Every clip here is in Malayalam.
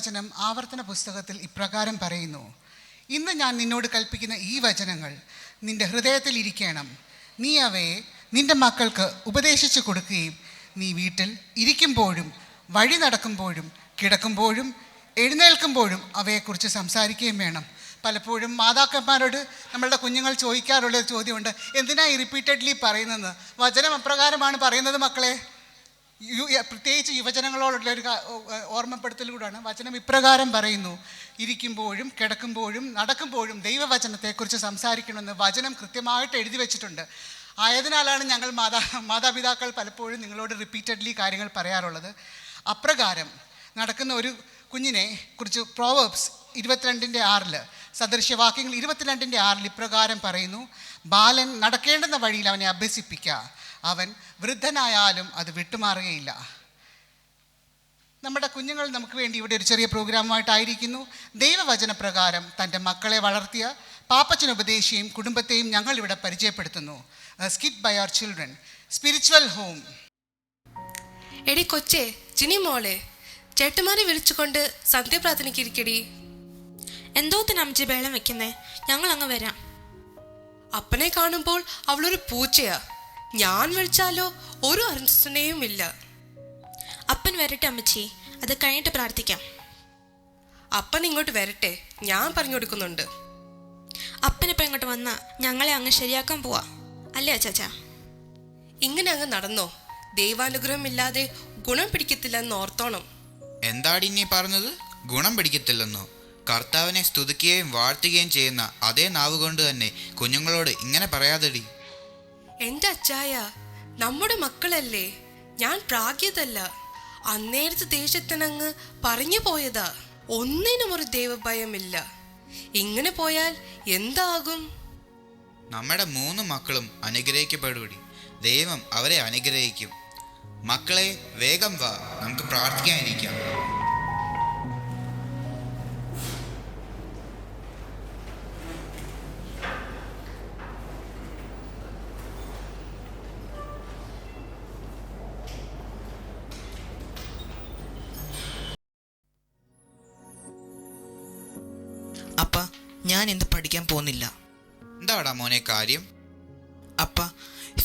ദൈവവചനം ആവർത്തന പുസ്തകത്തിൽ ഇപ്രകാരം പറയുന്നു: ഇന്ന് ഞാൻ നിന്നോട് കൽപ്പിക്കുന്ന ഈ വചനങ്ങൾ നിൻ്റെ ഹൃദയത്തിൽ ഇരിക്കണം. നീ അവയെ നിൻ്റെ മക്കൾക്ക് ഉപദേശിച്ചു കൊടുക്കുകയും നീ വീട്ടിൽ ഇരിക്കുമ്പോഴും വഴി നടക്കുമ്പോഴും കിടക്കുമ്പോഴും എഴുന്നേൽക്കുമ്പോഴും അവയെക്കുറിച്ച് സംസാരിക്കുകയും വേണം. പലപ്പോഴും മാതാക്കന്മാരോട് നമ്മളുടെ കുഞ്ഞുങ്ങൾ ചോദിക്കാറുള്ള ചോദ്യമുണ്ട്: എന്തിനാ ഈ റിപ്പീറ്റഡ്ലി പറയുന്നതെന്ന്? വചനം അപ്രകാരമാണ് പറയുന്നത് മക്കളെ. പ്രത്യേകിച്ച് യുവജനങ്ങളോടുള്ളൊരു ഓർമ്മപ്പെടുത്തലൂടെയാണ്. വചനം ഇപ്രകാരം പറയുന്നു: ഇരിക്കുമ്പോഴും കിടക്കുമ്പോഴും നടക്കുമ്പോഴും ദൈവവചനത്തെക്കുറിച്ച് സംസാരിക്കണമെന്ന് വചനം കൃത്യമായിട്ട് എഴുതി വെച്ചിട്ടുണ്ട്. ആയതിനാലാണ് ഞങ്ങൾ മാതാപിതാക്കൾ പലപ്പോഴും നിങ്ങളോട് റിപ്പീറ്റഡ്ലി കാര്യങ്ങൾ പറയാറുള്ളത്. അപ്രകാരം നടക്കുന്ന ഒരു കുഞ്ഞിനെ കുറിച്ച് പ്രോവേർബ്സ് 22:6 സദൃശ്യവാക്യങ്ങൾ 22:6 ഇപ്രകാരം പറയുന്നു: ബാലൻ നടക്കേണ്ടുന്ന വഴിയിൽ അവനെ അഭ്യസിപ്പിക്കുക, അവൻ വൃദ്ധനായാലും അത് വിട്ടുമാറുകയില്ല. നമ്മുടെ കുഞ്ഞുങ്ങൾ നമുക്ക് വേണ്ടി ഇവിടെ ഒരു ചെറിയ പ്രോഗ്രാമുമായിട്ടായിരിക്കുന്നു. ദൈവവചനപ്രകാരം തൻ്റെ മക്കളെ വളർത്തിയ പാപ്പച്ചനുപദേശിയെയും കുടുംബത്തെയും ഞങ്ങൾ ഇവിടെ പരിചയപ്പെടുത്തുന്നു. Skit by our children, spiritual home. എടി കൊച്ചേ, ജിനി മോളെ, ചേട്ടന്മാരെ വിളിച്ചുകൊണ്ട് സന്ധ്യപ്രാർത്ഥനയ്ക്ക് ഇരിക്കടി. എന്തോത്തിന് അമ്മച്ചി ബേളം വെക്കുന്നേ? ഞങ്ങൾ അങ്ങ് വരാം. അപ്പനെ കാണുമ്പോൾ അവളൊരു പൂച്ചയാ. ഞാൻ വിളിച്ചാലോ ഒരു അനുസരണയും ഇല്ല. അപ്പൻ വരട്ടെ അമ്മച്ചി, അത് കഴിഞ്ഞിട്ട് പ്രാർത്ഥിക്കാം. അപ്പൻ ഇങ്ങോട്ട് വരട്ടെ, ഞാൻ പറഞ്ഞു കൊടുക്കുന്നുണ്ട്. അപ്പനിപ്പം ഇങ്ങോട്ട് വന്നാ ഞങ്ങളെ അങ്ങ് ശരിയാക്കാൻ പോവാ, അല്ലേ അച്ചാച്ചാ? ഇങ്ങനെ അങ്ങ് നടന്നോ? ദൈവാനുഗ്രഹം ഇല്ലാതെ ഗുണം പിടിക്കത്തില്ലെന്ന് ഓർത്തോണം. എന്താടി നീ പറഞ്ഞത്? ഗുണം പിടിക്കത്തില്ലെന്നോ? കർത്താവിനെ സ്തുതിക്കുകയും വാഴ്ത്തുകയും ചെയ്യുന്ന അതേ നാവ് കൊണ്ട് തന്നെ കുഞ്ഞുങ്ങളോട് ഇങ്ങനെ പറയാതെടി. എൻ്റെ അച്ചായ, നമ്മുടെ മക്കളല്ലേ. ഞാൻ പ്രാഗ്യതല്ല. അന്നേരത്തെ ദേശത്തിനങ്ങ് പറഞ്ഞു പോയതാ. ഒന്നിനും ഒരു ദൈവഭയമില്ല. ഇങ്ങനെ പോയാൽ എന്താകും? നമ്മുടെ 3 മക്കളും അനുഗ്രഹിക്കപ്പെടുവടി. ദൈവം അവരെ അനുഗ്രഹിക്കും. മക്കളെ, വേഗം വാ, നമുക്ക് പ്രാർത്ഥിക്കാനിരിക്കാം. അപ്പ, ഞാൻ ഇന്ന് പഠിക്കാൻ പോകുന്നില്ല. എന്താടാ മോനെ കാര്യം? അപ്പ,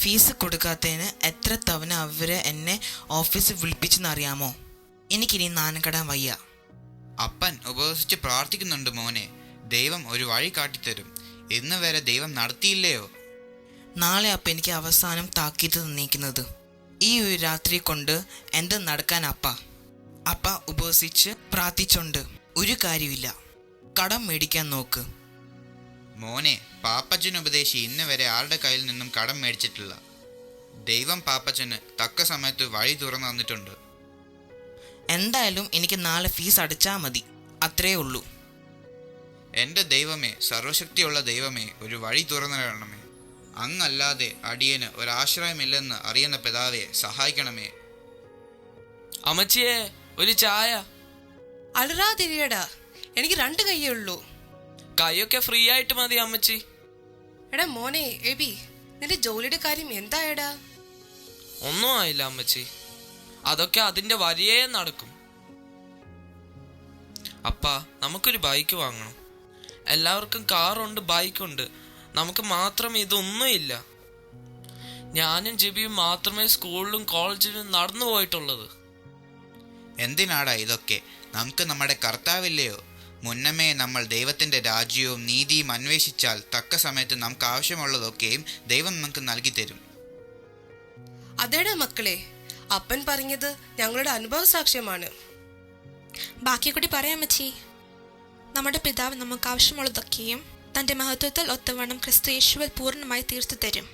ഫീസ് കൊടുക്കാത്തതിന് എത്ര തവണ അവര് എന്നെ ഓഫീസിൽ വിളിപ്പിച്ചെന്നറിയാമോ? എനിക്കിനി നാണക്കെടാൻ വയ്യ. അപ്പൻ ഉപവസിച്ച് പ്രാർത്ഥിക്കുന്നുണ്ട് മോനെ. ദൈവം ഒരു വഴി കാട്ടിത്തരും. ഇന്ന് വരെ ദൈവം നടത്തിയില്ലയോ? നാളെ അപ്പ എനിക്ക് അവസാനം താക്കീത് തന്നിരിക്കുന്നത്. ഈ ഒരു രാത്രി കൊണ്ട് എന്ത് നടക്കാൻ അപ്പ? അപ്പ ഉപവസിച്ച് പ്രാർത്ഥിച്ചോണ്ട് ഒരു കാര്യമില്ല. കടം മേടിക്കാൻ നോക്ക്. മോനെ, പാപ്പച്ചനുപദേശി ഇന്ന് വരെ ആരുടെ കയ്യിൽ നിന്നും കടം മേടിച്ചിട്ടില്ല. ദൈവം പാപ്പച്ചന് തക്ക സമയത്ത് വഴി തുറന്നു തന്നിട്ടുണ്ട്. എന്തായാലും എനിക്ക് നാളെ ഫീസ് അടച്ചാൽ മതി, അത്രേ ഉള്ളൂ. എൻ്റെ ദൈവമേ, സർവശക്തിയുള്ള ദൈവമേ, ഒരു വഴി തുറന്നു തരണമേ. അങ്ങല്ലാതെ അടിയന് ഒരാശ്രയമില്ലെന്ന് അറിയുന്ന പിതാവെ സഹായിക്കണമേ. അമ്മച്ചിയെ, ഒരു ചായ. അലറാതിരിയടാ, എനിക്ക് 2 കൈയേ ഉള്ളൂ. കൈയൊക്കെ ഫ്രീ ആയിട്ട് മതി അമ്മച്ചി. എടാ മോനെ എബി, നിന്റെ ജോലിയുടെ കാര്യം എന്തായടാ? ഒന്നും ആയില്ല അമ്മച്ചി, അതൊക്കെ അതിന്റെ വഴിയേ നടക്കും. അപ്പാ, നമുക്കൊരു ബൈക്ക് വാങ്ങണം. എല്ലാവർക്കും കാറുണ്ട്, ബൈക്കുണ്ട്. നമുക്ക് മാത്രം ഇതൊന്നുമില്ല. ഞാനും ജെബിയും മാത്രമേ സ്കൂളിലും കോളേജിലും നടന്നു പോയിട്ടുള്ളത്. എന്തിനാടാ ഇതൊക്കെ? നമുക്ക് നമ്മുടെ കർത്താവില്ലയോ? മുന്നമേ നമ്മൾ ദൈവത്തിൻ്റെ രാജ്യവും നീതിയും അന്വേഷിച്ചാൽ തക്ക സമയത്ത് നമുക്ക് ആവശ്യമുള്ളതൊക്കെയും ദൈവം നമുക്ക് നൽകി തരും. അതേടാ മക്കളെ, അപ്പൻ പറഞ്ഞത് ഞങ്ങളുടെ അനുഭവ സാക്ഷ്യമാണ്. ബാക്കി കൂടി പറയാം അമ്മച്ചി. നമ്മുടെ പിതാവ് നമുക്ക് ആവശ്യമുള്ളതൊക്കെയും തൻ്റെ മഹത്വത്തിൽ ഒത്തവണ്ണം ക്രിസ്തു യേശുവിൽ പൂർണ്ണമായി തീർത്തു തരും.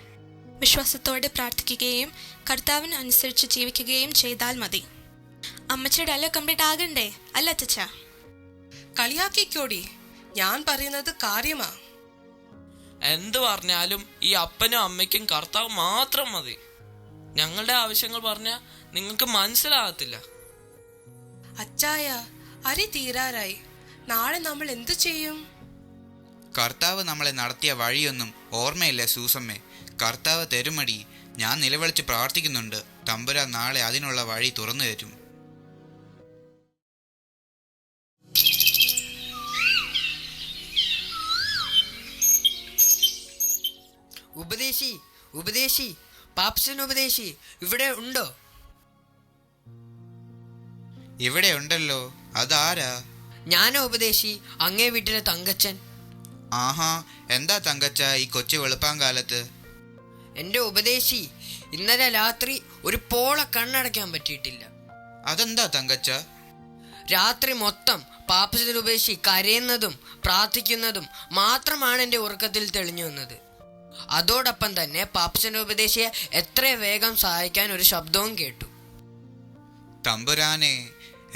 വിശ്വാസത്തോടെ പ്രാർത്ഥിക്കുകയും കർത്താവിന് അനുസരിച്ച് ജീവിക്കുകയും ചെയ്താൽ മതി. അമ്മച്ചിയുടെ അല്ല കംപ്ലീറ്റ് ആകണ്ടേ, അല്ല അച്ഛാ? കളിയാക്കിക്കോടി, ഞാൻ പറയുന്നത് കാര്യമാ. എന്ത് പറഞ്ഞാലും ഈ അപ്പനും അമ്മയ്ക്കും കർത്താവ് മാത്രം മതി. ഞങ്ങളുടെ ആവശ്യങ്ങൾ പറഞ്ഞാൽ നിങ്ങൾക്ക് മനസ്സിലാകത്തില്ല. അച്ചായ, അരി തീരാറായി. നാളെ നമ്മൾ എന്തു ചെയ്യും? കർത്താവ് നമ്മളെ നടത്തിയ വഴിയൊന്നും ഓർമ്മയില്ല സൂസമ്മേ. കർത്താവ് തരുമടി. ഞാൻ നിലവിളിച്ച് പ്രാർത്ഥിക്കുന്നുണ്ട്. തമ്പുരാൻ നാളെ അതിനുള്ള വഴി തുറന്നു തരും. ഉപദേശി, ഉപദേശി, പാപ്സൻ ഉപദേശി ഇവിടെ ഉണ്ടോ? ഇവിടെ ഉണ്ടല്ലോ. അതാരാ? ഞാനോ ഉപദേശി, അങ്ങേ വീട്ടിലെ തങ്കച്ചൻ. ആഹാ, എന്താ തങ്കച്ച ഈ കൊച്ചു വെളുപ്പാങ്കാലത്ത്? എൻ്റെ ഉപദേശി, ഇന്നലെ രാത്രി ഒരു പോള കണ്ണടയ്ക്കാൻ പറ്റിയിട്ടില്ല. അതെന്താ തങ്കച്ച? രാത്രി മൊത്തം പാപ്പച്ചൻ ഉപദേശി കരയുന്നതും പ്രാർത്ഥിക്കുന്നതും മാത്രമാണ് എൻ്റെ ഉറക്കത്തിൽ തെളിഞ്ഞു വന്നത്. അതോടൊപ്പം തന്നെ പാപ്പച്ചൻ ഉപദേശിയെ എത്ര വേഗം സഹായിക്കാൻ ഒരു ശബ്ദവും കേട്ടു. തമ്പുരാനെ,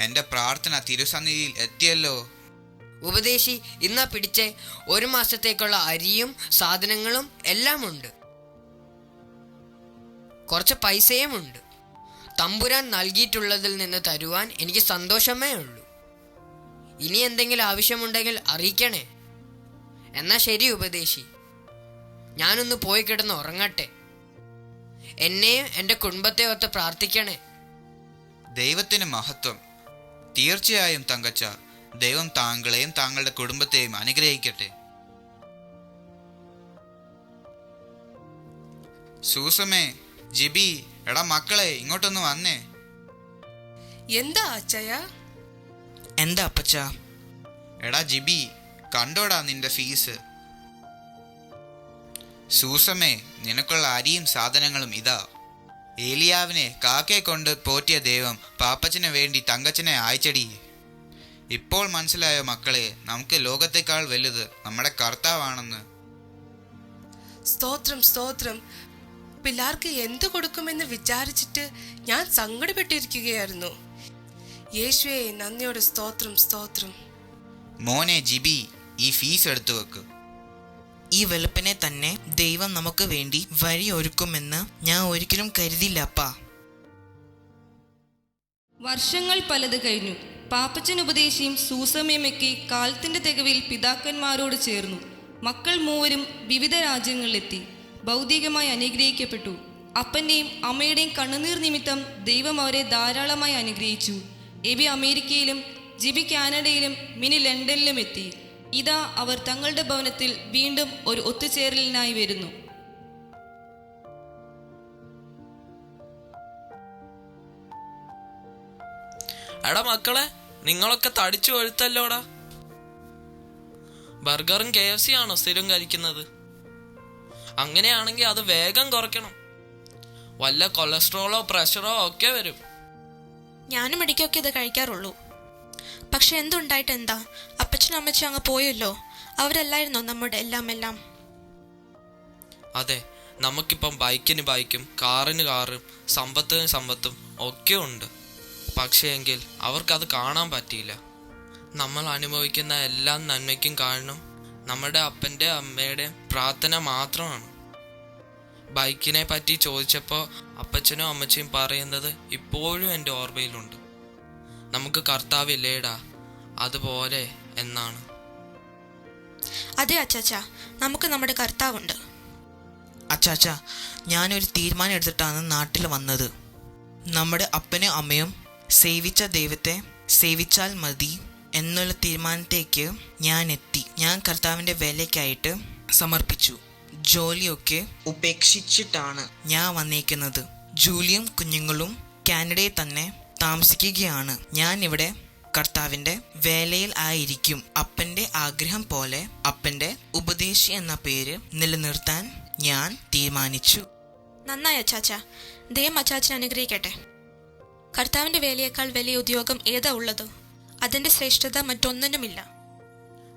എൻ്റെ പ്രാർത്ഥന തിരുസന്നിധിയിൽ എത്തിയല്ലോ. ഉപദേശി, ഇന്ന് പിടിച്ച് 1 മാസത്തേക്കുള്ള അരിയും സാധനങ്ങളും എല്ലാം ഉണ്ട്. കുറച്ച് പൈസയും ഉണ്ട്. തമ്പുരാൻ നൽകിയിട്ടുള്ളതിൽ നിന്ന് തരുവാൻ എനിക്ക് സന്തോഷമേ ഉള്ളൂ. ഇനി എന്തെങ്കിലും ആവശ്യമുണ്ടെങ്കിൽ അറിയിക്കണേ. എന്നാ ശരി ഉപദേശി, ഞാനൊന്ന് പോയി കിടന്ന് ഉറങ്ങട്ടെ. എന്നെയും എൻ്റെ കുടുംബത്തെ ഓർത്ത് പ്രാർത്ഥിക്കണേ. ദൈവത്തിന് മഹത്വം. തീർച്ചയായും തങ്കച്ച, ദൈവം താങ്കളെയും താങ്കളുടെ കുടുംബത്തെയും അനുഗ്രഹിക്കട്ടെ. സൂസമേ, ജിബി, എടാ മക്കളെ, ഇങ്ങോട്ടൊന്ന് വന്നേ. എന്താ അച്ചയ? എന്താ അപ്പച്ച? എടാ ജിബി, കണ്ടോടാ നിന്റെ ഫീസ്. സൂസമേ, നിനക്കുള്ള അരിയും സാധനങ്ങളും ഇതാ. ഏലിയാവിനെ കാക്കയെ കൊണ്ട് പോറ്റിയ ദൈവം പാപ്പച്ചന് വേണ്ടി തങ്കച്ചനെ അയച്ചടി. ഇപ്പോൾ മനസ്സിലായോ മക്കളെ, നമുക്ക് ലോകത്തെക്കാൾ വലുത് നമ്മുടെ കർത്താവാണെന്ന്. സ്തോത്രം, സ്തോത്രം. പിള്ളേർക്ക് എന്തു കൊടുക്കുമെന്ന് വിചാരിച്ചിട്ട് ഞാൻ സങ്കടപ്പെട്ടിരിക്കുകയായിരുന്നു. യേശുവേ, നന്ദിയോട് സ്തോത്രം, സ്തോത്രം. മോനെ ജിബി, ഈ ഫീസ് എടുത്തു വെക്ക്. ഈ വെളുപ്പിനെ തന്നെ ദൈവം നമുക്ക് വേണ്ടി വഴി ഒരുക്കുമെന്ന് ഞാൻ ഒരിക്കലും കരുതില്ല അപ്പാ. വർഷങ്ങൾ പലത് കഴിഞ്ഞു. പാപ്പച്ചൻ ഉപദേശിയും സൂസമയുമൊക്കെ കാലത്തിന്റെ തികവിൽ പിതാക്കന്മാരോട് ചേർന്നു. മക്കൾ മൂവരും വിവിധ രാജ്യങ്ങളിലെത്തി ഭൗതികമായി അനുഗ്രഹിക്കപ്പെട്ടു. അപ്പൻ്റെയും അമ്മയുടെയും കണ്ണുനീർ നിമിത്തം ദൈവം അവരെ ധാരാളമായി അനുഗ്രഹിച്ചു. എബി അമേരിക്കയിലും ജിബി കാനഡയിലും മിനി ലണ്ടനിലും എത്തി. ഇതാ അവർ തങ്ങളുടെ ഭവനത്തിൽ വീണ്ടും ഒരു ഒത്തുചേരലിനായി വരുന്നു. എടാ മക്കളെ, നിങ്ങളൊക്കെ തടിച്ചു കൊഴുത്തല്ലോടാ. ബർഗറും KFC ആണോ സ്ഥിരം കഴിക്കുന്നത്? അങ്ങനെയാണെങ്കിൽ അത് വേഗം കുറയ്ക്കണം. വല്ല കൊളസ്ട്രോളോ പ്രഷറോ ഒക്കെ വരും. ഞാനും ഇടയ്ക്കൊക്കെ ഇത് കഴിക്കാറുള്ളൂ. പക്ഷെ എന്തുണ്ടായിട്ട് എന്താ, അപ്പച്ചനും അമ്മച്ചും അങ്ങ് പോയല്ലോ. അവരല്ലായിരുന്നോ നമ്മുടെ എല്ലാം? അതെ, നമുക്കിപ്പം ബൈക്കിന് ബൈക്കും കാറിന് കാറും സമ്പത്തിന് സമ്പത്തും ഒക്കെ ഉണ്ട്. പക്ഷേ എങ്കിൽ അവർക്കത് കാണാൻ പറ്റിയില്ല. നമ്മൾ അനുഭവിക്കുന്ന എല്ലാ നന്മയ്ക്കും കാരണം നമ്മുടെ അപ്പൻ്റെ അമ്മയുടെ പ്രാർത്ഥന മാത്രമാണ്. ബൈക്കിനെ പറ്റി ചോദിച്ചപ്പോൾ അപ്പച്ചനും അമ്മച്ചയും പറയുന്നത് ഇപ്പോഴും എൻ്റെ ഓർമ്മയിലുണ്ട്. നമുക്ക് കർത്താവില്ലേടാ, അതുപോലെ എന്നാണ്. അതെ അച്ചാച്ച, നമുക്ക് നമ്മുടെ കർത്താവുണ്ട്. അച്ചാച്ച, ഞാനൊരു തീരുമാനം എടുത്തിട്ടാണ് നാട്ടിൽ വന്നത്. നമ്മുടെ അപ്പനും അമ്മയും സേവിച്ച ദൈവത്തെ സേവിച്ചാൽ മതി എന്നുള്ള തീരുമാനത്തേക്ക് ഞാൻ എത്തി. ഞാൻ കർത്താവിൻ്റെ വേലയ്ക്കായിട്ട് സമർപ്പിച്ചു. ജോലിയൊക്കെ ഉപേക്ഷിച്ചിട്ടാണ് ഞാൻ വന്നേക്കുന്നത്. ജൂലിയും കുഞ്ഞുങ്ങളും കാനഡയിൽ തന്നെ താമസിക്കുകയാണ്. ഞാൻ ഇവിടെ കർത്താവിൻ്റെ വേലയിൽ ആയിരിക്കും. അപ്പൻ്റെ ആഗ്രഹം പോലെ അപ്പൻ്റെ ഉപദേശി എന്ന പേര് നിലനിർത്താൻ ഞാൻ തീരുമാനിച്ചു. നന്നായി അച്ചാച്ച, ദൈവം അച്ചാച്ചനെ അനുഗ്രഹിക്കട്ടെ. കർത്താവിൻ്റെ വേലയേക്കാൾ വലിയ ഉദ്യോഗം ഏതാ ഉള്ളത്? അതിൻ്റെ ശ്രേഷ്ഠത മറ്റൊന്നിനുമില്ല.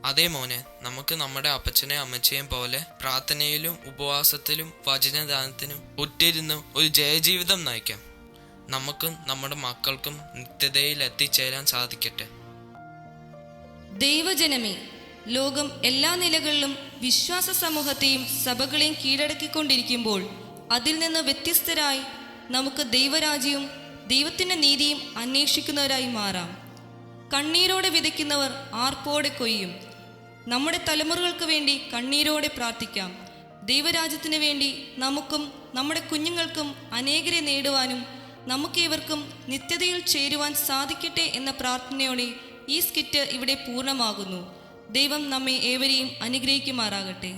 അതേ മോനെ, നമുക്ക് നമ്മുടെ അപ്പച്ചനെയും അമ്മച്ചയും പോലെ പ്രാർത്ഥനയിലും ഉപവാസത്തിലും വചനദാനത്തിനും ഉറ്റിരുന്ന് ഒരു ജയജീവിതം നയിക്കാം. നമുക്കും നമ്മുടെ മക്കൾക്കും നിത്യതയിൽ എത്തിച്ചേരാൻ സാധിക്കട്ടെ. ദൈവജനമേ, ലോകം എല്ലാ നിലകളിലും വിശ്വാസ സമൂഹത്തെയും സഭകളെയും കീഴടക്കിക്കൊണ്ടിരിക്കുമ്പോൾ അതിൽ നിന്ന് വ്യത്യസ്തരായി നമുക്ക് ദൈവരാജ്യവും ദൈവത്തിൻ്റെ നീതിയും അന്വേഷിക്കുന്നവരായി മാറാം. കണ്ണീരോടെ വിതയ്ക്കുന്നവർ ആർപ്പോടെ കൊയ്യും. നമ്മുടെ തലമുറകൾക്ക് വേണ്ടി കണ്ണീരോടെ പ്രാർത്ഥിക്കാം. ദൈവരാജ്യത്തിന് വേണ്ടി നമുക്കും നമ്മുടെ കുഞ്ഞുങ്ങൾക്കും അനേകരെ നേടുവാനും നമുക്കേവർക്കും നിത്യതയിൽ ചേരുവാൻ സാധിക്കട്ടെ എന്ന പ്രാർത്ഥനയോടെ ഈ സ്കിറ്റ് ഇവിടെ പൂർണ്ണമാകുന്നു. ദൈവം നമ്മെ ഏവരെയും അനുഗ്രഹിക്കുമാറാകട്ടെ.